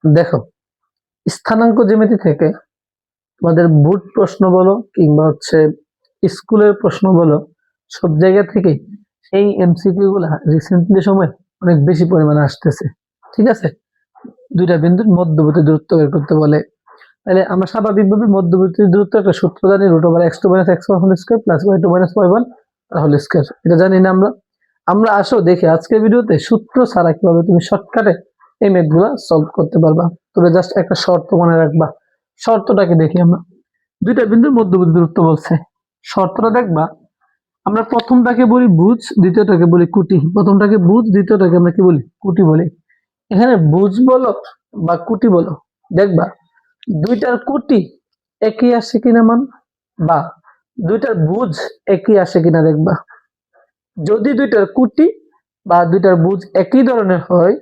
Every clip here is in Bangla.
দেখো, স্থানাঙ্ক জ্যামিতি থেকে তোমাদের বোর্ড প্রশ্ন বলো কিংবা হচ্ছে স্কুলের প্রশ্ন বলো, সব জায়গা থেকে এই এমসিকিউ গুলা রিসেন্টলি সময় অনেক বেশি পরিমাণে আসতেছে। ঠিক আছে, দুইটা বিন্দুর মধ্যবর্তী দূরত্ব বের করতে বলে। তাহলে আমরা স্বাভাবিকভাবে মধ্যবর্তী দূরত্ব একটা সূত্র জানি, √(x2 - x1 whole square plus y2 - y1 whole square. এটা জানি না আমরা? আমরা আসো দেখি আজকের ভিডিওতে সূত্র ছাড়া কিভাবে তুমি শর্টকাটে এই ম্যাথ গুলা সলভ করতে পারবা। তবে জাস্ট একটা শর্ত মনে রাখবা। শর্তটাকে দেখি আমরা। দুইটা বিন্দুর মধ্যবর্তী দূরত্ব বলছে, শর্তটা দেখবা। আমরা প্রথমটাকে বলি ভুজ, দ্বিতীয়টাকে বলি কুটি। প্রথমটাকে ভুজ, দ্বিতীয়টাকে আমরা কি বলি? কুটি বলি। এখানে ভুজ বলো বা কুটি বলো, দেখবা দুইটার কুটি একই আসে কিনা মান, বা দুইটার ভুজ একই আসে কিনা দেখবা। যদি দুইটার কুটি বা দুইটার ভুজ একই ধরনের হয়,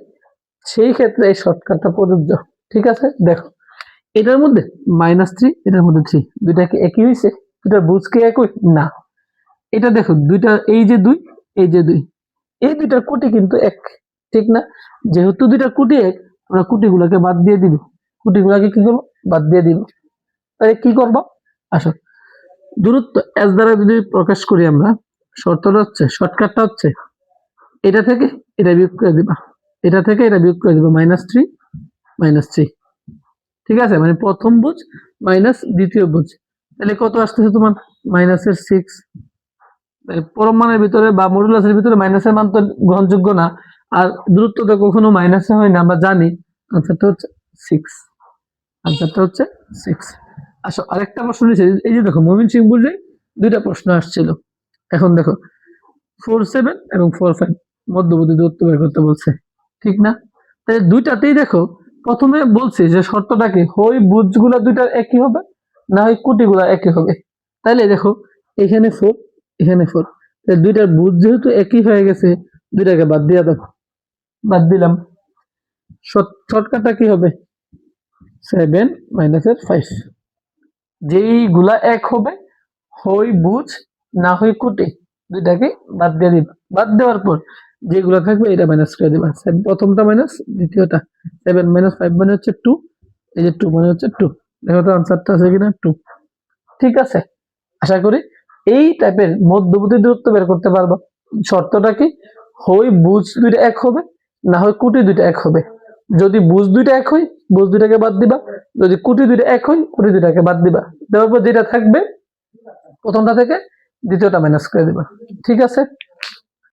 সেই ক্ষেত্রে এই শর্টকাটটা প্রযোজ্য। ঠিক আছে, দেখো এটার মধ্যে -3, এটার মধ্যে 3, দুইটা কি একই হয়েছে? দুইটার ভুজ কি একই? না। এটা দেখো দুইটা, এই যে 2, এই যে 2, এই দুইটার কুটি কিন্তু এক, ঠিক না? যেহেতু দুইটার কুটি এক, আমরা কুটিগুলোকে বাদ দিয়ে দিব। কুটিগুলোকে কি করবো? বাদ দিয়ে দিব। তাহলে কি করবো? আসো, দূরত্ব এস দ্বারা যদি প্রকাশ করি আমরা, শর্তটা হচ্ছে, শর্টকাটটা হচ্ছে এটা থেকে এটা বিয়োগ করে দিবা, এটা থেকে এটা বিয়োগ করে দিবা, -3 -3। ঠিক আছে, মানে প্রথম ভুজ মাইনাস দ্বিতীয় ভুজ। তাহলে কত আসতেছে তোমার? -6। পরম মানের ভিতরে বা মডুলাসের ভিতরে মাইনাসের মান তো গ্রহণযোগ্য না, আর দূরত্ব তো কখনো মাইনাসে হয় না, আমরা জানি। আনসারটা হচ্ছে 6। আনসারটা হচ্ছে 6। আসো আরেকটা প্রশ্ন নিয়েছে, এই যে দেখো ময়মনসিংহ বুঝে দুইটা প্রশ্ন আসছিল। এখন দেখো 4-7 এবং 4-5 মধ্যবর্তী দূরত্ব বের করতে বলছে, ঠিক না? তাহলে দুইটাতেই দেখো প্রথমে বলছে যে শর্তটা কি, হয় ভুজগুলা দুইটার একই হবে, না হয় কুটিগুলা একই হবে। তাহলে দেখো এখানে 4, এখানে 4, তাহলে দুইটার ভুজ যেহেতু একই হয়ে গেছে, দুইটাকে বাদ দিয়ে দাও। বাদ দিলাম। শর্টকাটটা কি হবে? 7 - 5। যেইগুলা এক হবে, হয় ভুজ না হয় কুটি, দুইটাকে বাদ দিয়ে দিবা। বাদ দেওয়ার পর যেগুলো থাকবে এটা মাইনাস করে দিবা। প্রথমটা মাইনাস দ্বিতীয়টা। 7 - 5 মানে হচ্ছে 2, এই যে 2 মানে হচ্ছে 2। দেখো তো আনসারটা আছে কিনা? 2। ঠিক আছে, আশা করি এই টাইপের মধ্যবর্তী দূরত্ব বের করতে পারবা। শর্তটা কি, হয় ভুজ দুইটা এক হবে, না হয় কুটি দুইটা এক হবে। যদি ভুজ দুইটা এক হয়, ভুজ দুইটাকে বাদ দিবা। যদি কুটি দুইটা এক হয়, কুটি দুইটাকে বাদ দিবা। দেওয়ার পর যেটা থাকবে প্রথমটা থেকে দ্বিতীয়টা মাইনাস করে দিবা। ঠিক আছে।